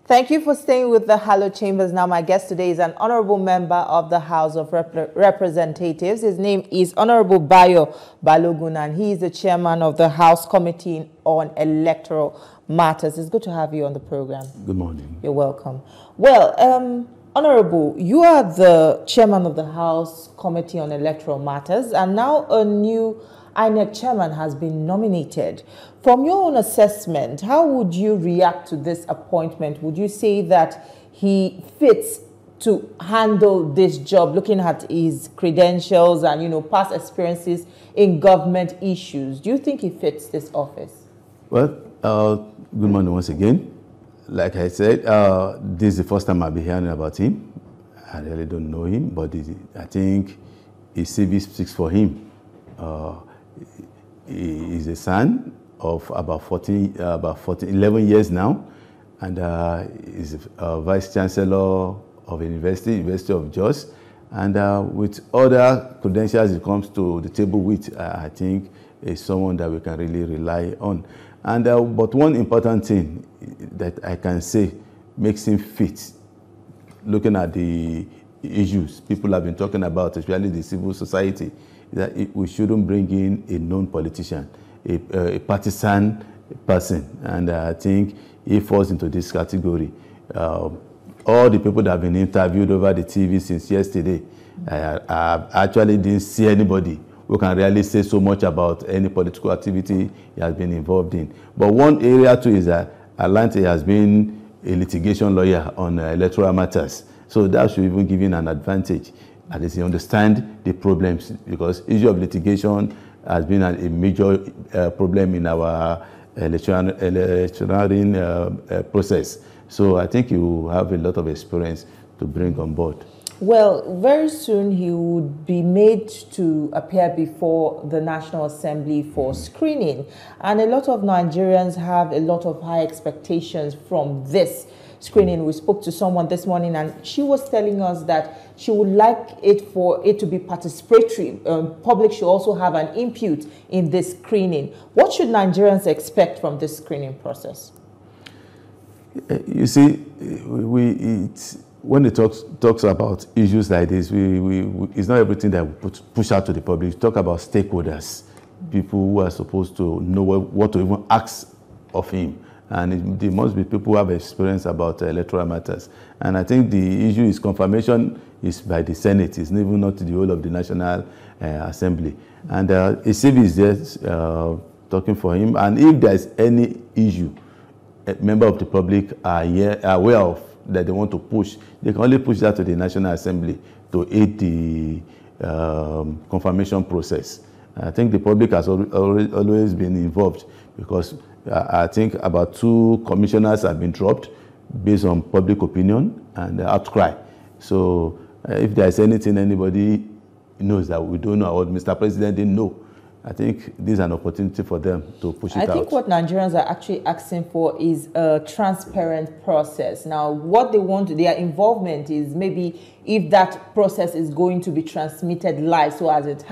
Thank you for staying with the Hallowed Chambers. Now, my guest today is an honorable member of the House of Representatives. His name is Honourable Bayo Balogun, and he is the chairman of the House Committee on Electoral Matters. It's good to have you on the program. Good morning. You're welcome. Well, Honourable, you are the chairman of the House Committee on Electoral Matters, and now a new INEC chairman has been nominated. From your own assessment, how would you react to this appointment? Would you say that he fits to handle this job, looking at his credentials and, past experiences in government issues? Do you think he fits this office? Well, good morning once again. Like I said, this is the first time I'll be hearing about him. I really don't know him, but I think his CV speaks for him. He is a son of about 11 years now, and is a vice chancellor of University of Jos, and with other credentials he comes to the table with, I think is someone that we can really rely on. And but one important thing that I can say makes him fit, looking at the issues people have been talking about, especially the civil society, that we shouldn't bring in a known politician, a partisan person, and I think he falls into this category. All the people that have been interviewed over the TV since yesterday, I actually didn't see anybody who can really say so much about any political activity he has been involved in. But one area too is that Atlanta has been a litigation lawyer on electoral matters, so that should even give him an advantage. At least he understands the problems, because issue of litigation has been a major problem in our electoral process. So I think you have a lot of experience to bring on board. Well, very soon he would be made to appear before the National Assembly for screening. And a lot of Nigerians have a lot of high expectations from this screening. We spoke to someone this morning, and she was telling us that she would like for it to be participatory. Public should also have an input in this screening. What should Nigerians expect from this screening process? You see, when it talks about issues like this, it's not everything that we push out to the public. We talk about stakeholders, people who are supposed to know what to even ask of him. And there must be people who have experience about electoral matters. And I think the issue is confirmation is by the Senate. It's even not the whole of the National Assembly. And his CV is there talking for him. And if there is any issue a member of the public are aware of that they want to push, they can only push that to the National Assembly to aid the confirmation process. I think the public has always been involved, because I think about 2 commissioners have been dropped based on public opinion and outcry. So if there's anything anybody knows that we don't know, or Mr. President didn't know, I think this is an opportunity for them to push it out. I think what Nigerians are actually asking for is a transparent process. Now, what they want, their involvement is maybe if that process is going to be transmitted live. So as it's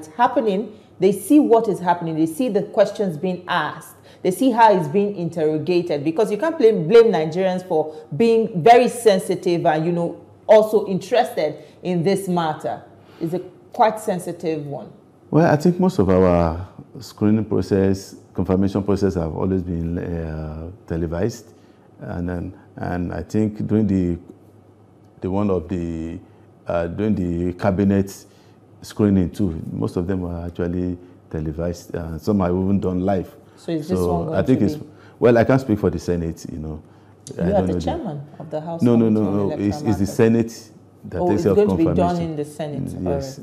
happening, they see what is happening. They see the questions being asked. They see how it's being interrogated, because you can't blame Nigerians for being very sensitive and, also interested in this matter. It's a quite sensitive one. Well, I think most of our screening process, confirmation process have always been televised. And I think during during the cabinet screening too, most of them were actually televised. Some are even done live. So is this one going I think to be? Well, I can't speak for the Senate, You are the chairman of the House. No. It's the Senate that takes care of confirmation. It's going to be done in the Senate. Yes.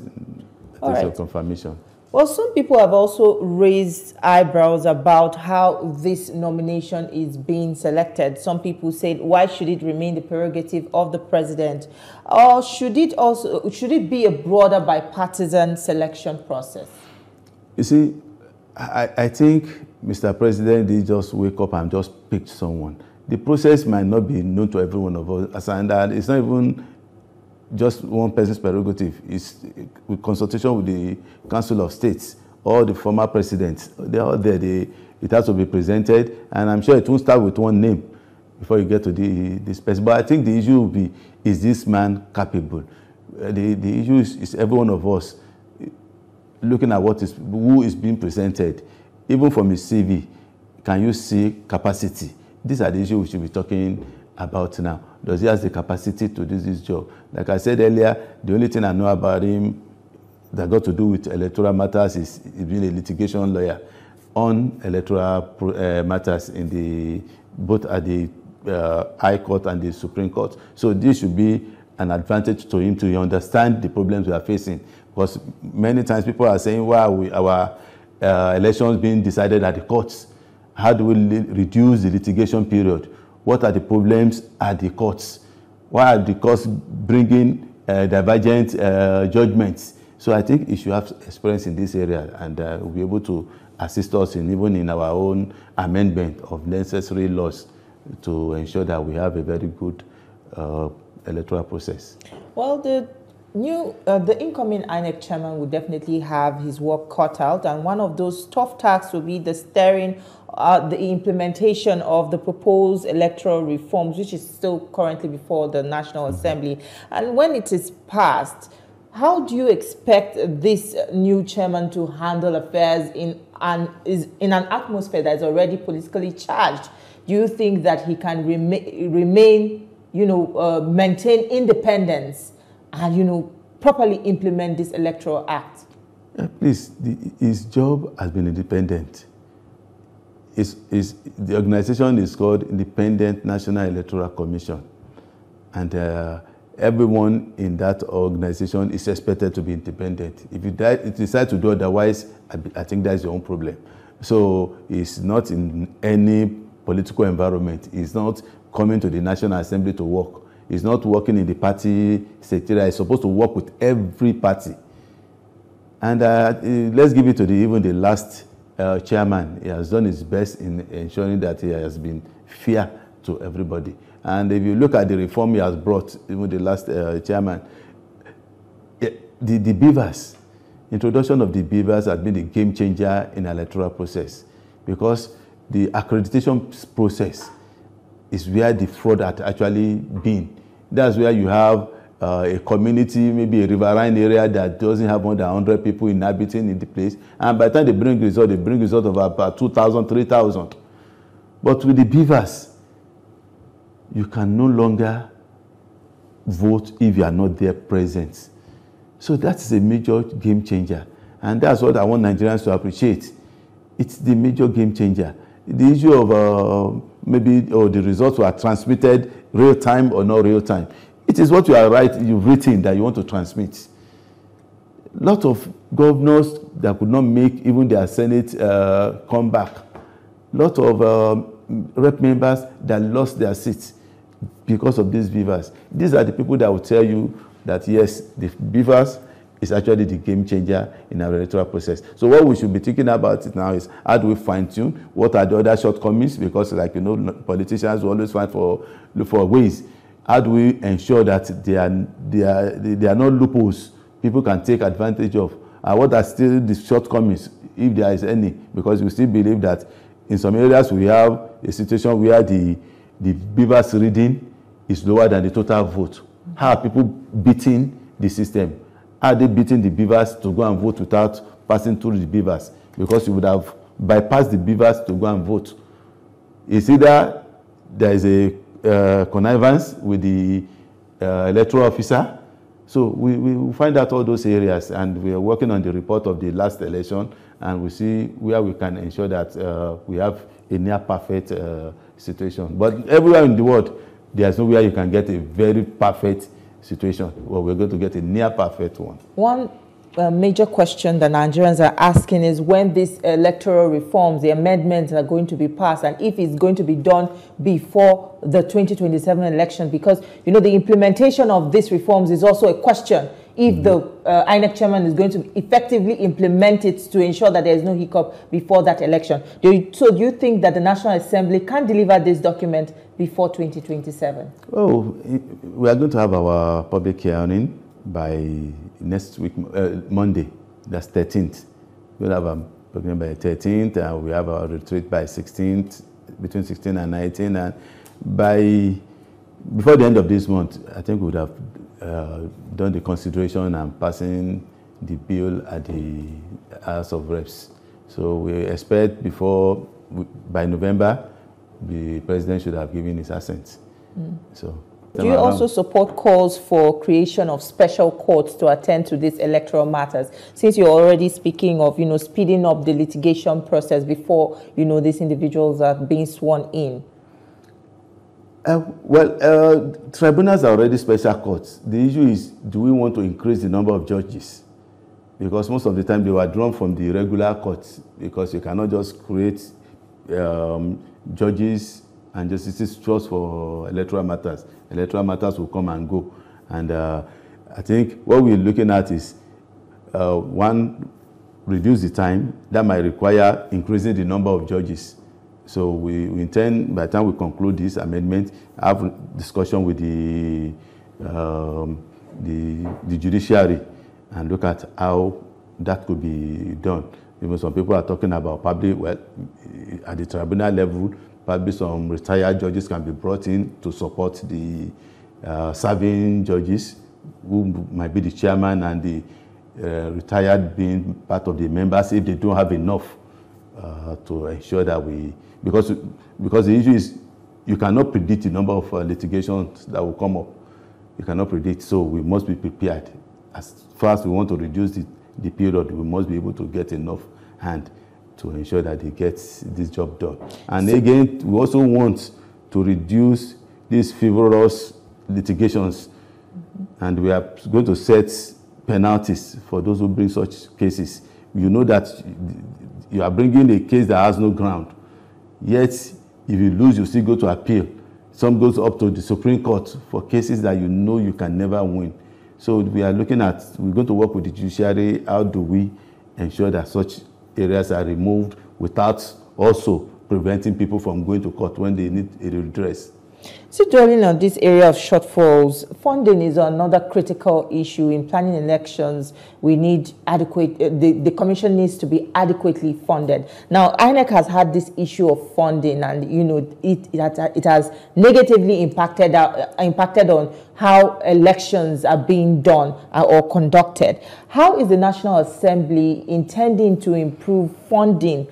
All right. Confirmation. Well, some people have also raised eyebrows about how this nomination is being selected. Some people said, why should it remain the prerogative of the president? Or should it be a broader bipartisan selection process? You see, I think Mr. President did just wake up and just pick someone. The process might not be known to every one of us, and it's not even just one person's prerogative. It's with consultation with the Council of States, all the former presidents. They're all there. It has to be presented, and I'm sure it won't start with one name. before you get to this person. But I think the issue will be, is this man capable? The issue is every one of us looking at who is being presented, even from his CV. Can you see capacity? These are the issues we should be talking about now. Does he have the capacity to do this job? Like I said earlier, the only thing I know about him that got to do with electoral matters is being a litigation lawyer on electoral matters in both at the High Court and the Supreme Court. So this should be an advantage to him to understand the problems we are facing. Because many times people are saying, why are our elections being decided at the courts? How do we reduce the litigation period? What are the problems at the courts? Why are the courts bringing divergent judgments? So I think he should have experience in this area, and will be able to assist us even in our own amendment of necessary laws to ensure that we have a very good electoral process. Well, the incoming INEC chairman will definitely have his work cut out, and one of those tough tasks will be the steering, the implementation of the proposed electoral reforms, which is still currently before the National Assembly. And when it is passed, how do you expect this new chairman to handle affairs in an atmosphere that is already politically charged? Do you think that he can remain, maintain independence and, properly implement this electoral act? Please, his job has been independent. The organization is called Independent National Electoral Commission, and everyone in that organization is expected to be independent. If you decide to do otherwise, I think that's your own problem. So it's not in any political environment. It's not coming to the National Assembly to work. It's not working in the party secretariat. It's supposed to work with every party. And let's give it to even the last chairman. He has done his best in ensuring that he has been fair to everybody. And if you look at the reform he has brought, even the last chairman, the beavers, introduction of the beavers has been a game changer in the electoral process, because the accreditation process is where the fraud had actually been. That's where you have a community, maybe a riverine area that doesn't have more than 100 people inhabiting in the place. And by the time they bring result of about 2,000, 3,000. But with the beavers, you can no longer vote if you are not there present. So that's a major game changer. And that's what I want Nigerians to appreciate. It's the major game changer. The issue of the results were transmitted real time or not real time. It is what you've written that you want to transmit. A lot of governors that could not make even their Senate come back. A lot of rep members that lost their seats because of these beavers. These are the people that will tell you that, yes, the beavers is actually the game changer in our electoral process. So what we should be thinking about it now is, how do we fine-tune? What are the other shortcomings? Because, politicians will always look for ways. How do we ensure that they are not loopholes people can take advantage of? And what are still the shortcomings, if there is any? Because we still believe that in some areas we have a situation where the beavers reading is lower than the total vote. How are people beating the system? Are they beating the beavers to go and vote without passing through the beavers? Because you would have bypassed the beavers to go and vote. It's either there is a connivance with the electoral officer. So we find out all those areas, and we are working on the report of the last election, and we see where we can ensure that we have a near perfect situation. But everywhere in the world, there's nowhere you can get a very perfect situation. Well, we're going to get a near perfect one. One major question that Nigerians are asking is when these electoral reforms, the amendments are going to be passed, and if it's going to be done before the 2027 election, because, the implementation of these reforms is also a question. If the INEC chairman is going to effectively implement it to ensure that there is no hiccup before that election. Do you think that the National Assembly can deliver this document before 2027? Oh, we are going to have our public hearing by next week, Monday. That's 13th. We'll have a program by 13th, and we have our retreat by 16th, between 16 and 19, and before the end of this month, I think we would have done the consideration and passing the bill at the House of Reps. So we expect by November, the president should have given his assent. So, do you also support calls for creation of special courts to attend to these electoral matters? Since you're already speaking of, speeding up the litigation process before, these individuals are being sworn in. Tribunals are already special courts. The issue is, do we want to increase the number of judges? Because most of the time they were drawn from the regular courts, because you cannot just create judges and justices just for electoral matters. Electoral matters will come and go. And I think what we're looking at is, one, reduce the time. That might require increasing the number of judges. So we intend, by the time we conclude this amendment, have discussion with the judiciary and look at how that could be done. Even some people are talking about probably, at the tribunal level, probably some retired judges can be brought in to support the serving judges, who might be the chairman, and the retired being part of the members if they don't have enough to ensure that because the issue is, you cannot predict the number of litigations that will come up. You cannot predict, so we must be prepared. As far as we want to reduce the period, we must be able to get enough hand to ensure that they get this job done. And again, we also want to reduce these frivolous litigations, and we are going to set penalties for those who bring such cases. You know that you are bringing a case that has no ground, yet if you lose, you still go to appeal. Some goes up to the Supreme Court for cases that you can never win. So we're going to work with the judiciary. How do we ensure that such areas are removed without also preventing people from going to court when they need a redress? So dwelling on this area of shortfalls, funding is another critical issue. In planning elections, we need adequate, the commission needs to be adequately funded. Now, INEC has had this issue of funding, and it has negatively impacted on how elections are being done or conducted. How is the National Assembly intending to improve funding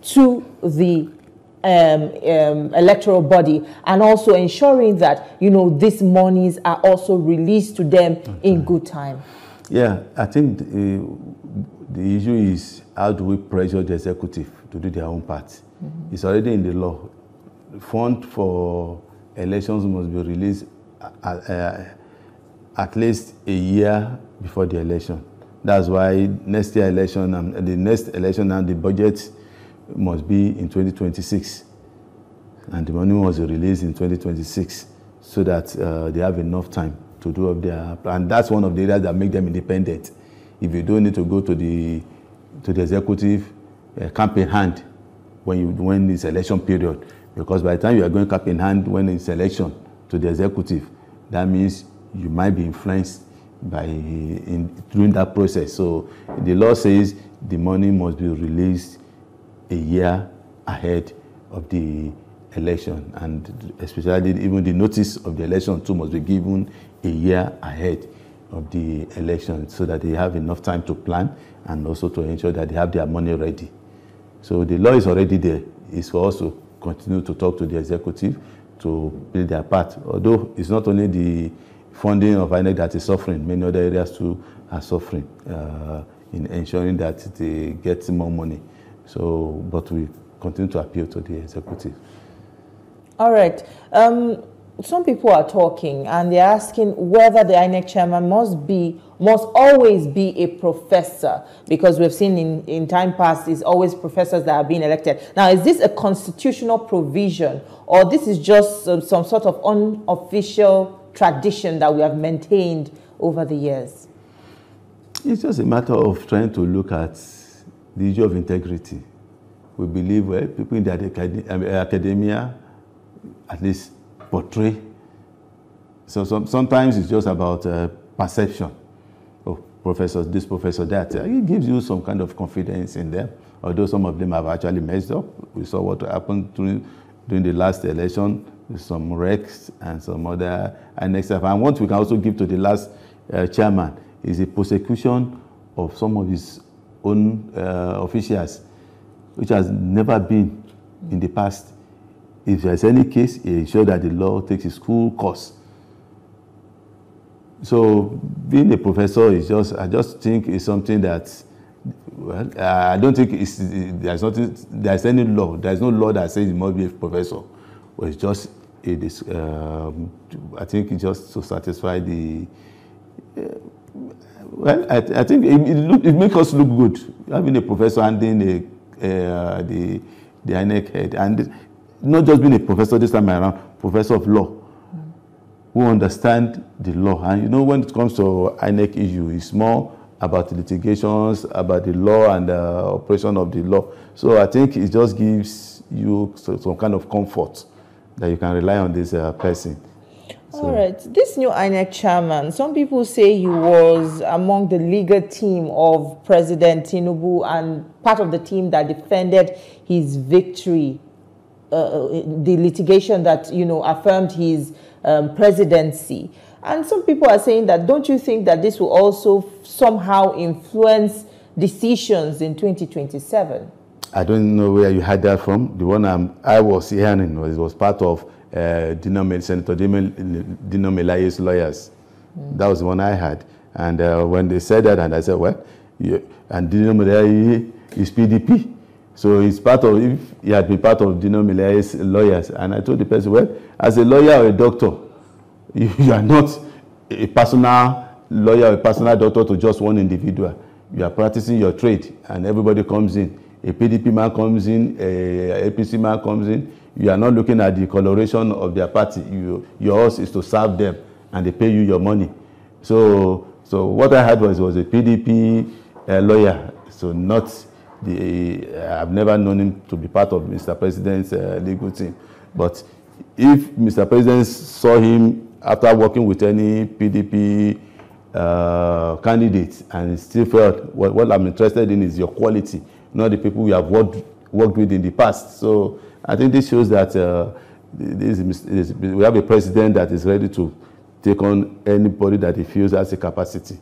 to the electoral body, and also ensuring that these monies are also released to them in good time? Yeah, I think the issue is, how do we pressure the executive to do their own part? It's already in the law. Fund for elections must be released at least a year before the election. That's why next year election and the next election and the budget must be in 2026, and the money must be released in 2026, so that they have enough time to do up their plan. And that's one of the areas that make them independent. If you don't need to go to the executive cap in hand when it's election period, because by the time you are going cap in hand when it's election to the executive, that means you might be influenced during that process. So the law says the money must be released a year ahead of the election, and especially even the notice of the election too must be given a year ahead of the election, so that they have enough time to plan and also to ensure that they have their money ready. So the law is already there. It's for us to continue to talk to the executive to play their part. Although it's not only the funding of INEC that is suffering, many other areas too are suffering in ensuring that they get more money. So, but we continue to appeal to the executive. All right. Some people are talking and they're asking whether the INEC chairman must always be a professor, because we've seen in time past it's always professors that are being elected. Now, is this a constitutional provision, or this is just some sort of unofficial tradition that we have maintained over the years? It's just a matter of trying to look at the issue of integrity. We believe, well, people in the academia at least portray. So sometimes it's just about perception. Oh, professors this, professor that. It gives you some kind of confidence in them, although some of them have actually messed up. We saw what happened during during the last election, some recs and some other INEC staff. And what we can also give to the last chairman is a prosecution of some of his own officials, which has never been in the past. If there's any case, he ensures that the law takes its full course. So being a professor is I just think it's something that, well, I don't think there's any law. There's no law that says you must be a professor. But it's just, I think it's just to satisfy the, well, I think it makes us look good, having a professor handling the INEC head. And not just being a professor this time around, professor of law, who understand the law. And you know, when it comes to INEC issue, it's more about the litigations, about the law and the operation of the law. So I think it just gives you some kind of comfort that you can rely on this person. So. All right. This new INEC chairman, some people say he was among the legal team of President Tinubu and part of the team that defended his victory, the litigation that, you know, affirmed his presidency. And some people are saying that, don't you think that this will also somehow influence decisions in 2027? I don't know where you had that from. The one I was hearing was part of Senator Dino Melaye's lawyers. That was the one I had. And when they said that, and I said, well, and Dino Melaye is PDP. So it's part of, if he had been part of Dino Melaye's lawyers. And I told the person, well, as a lawyer or a doctor, you are not a personal lawyer or a personal doctor to just one individual. You are practicing your trade, and everybody comes in. A PDP man comes in, a APC man comes in. You are not looking at the coloration of their party. Yours is to serve them, and they pay you your money. So what I had was a PDP lawyer. So not I've never known him to be part of Mr. President's legal team. But if Mr. President saw him after working with any PDP candidate and still felt, what I'm interested in is your quality, not the people we have worked with in the past. So I think this shows that we have a president that is ready to take on anybody that he feels has a capacity.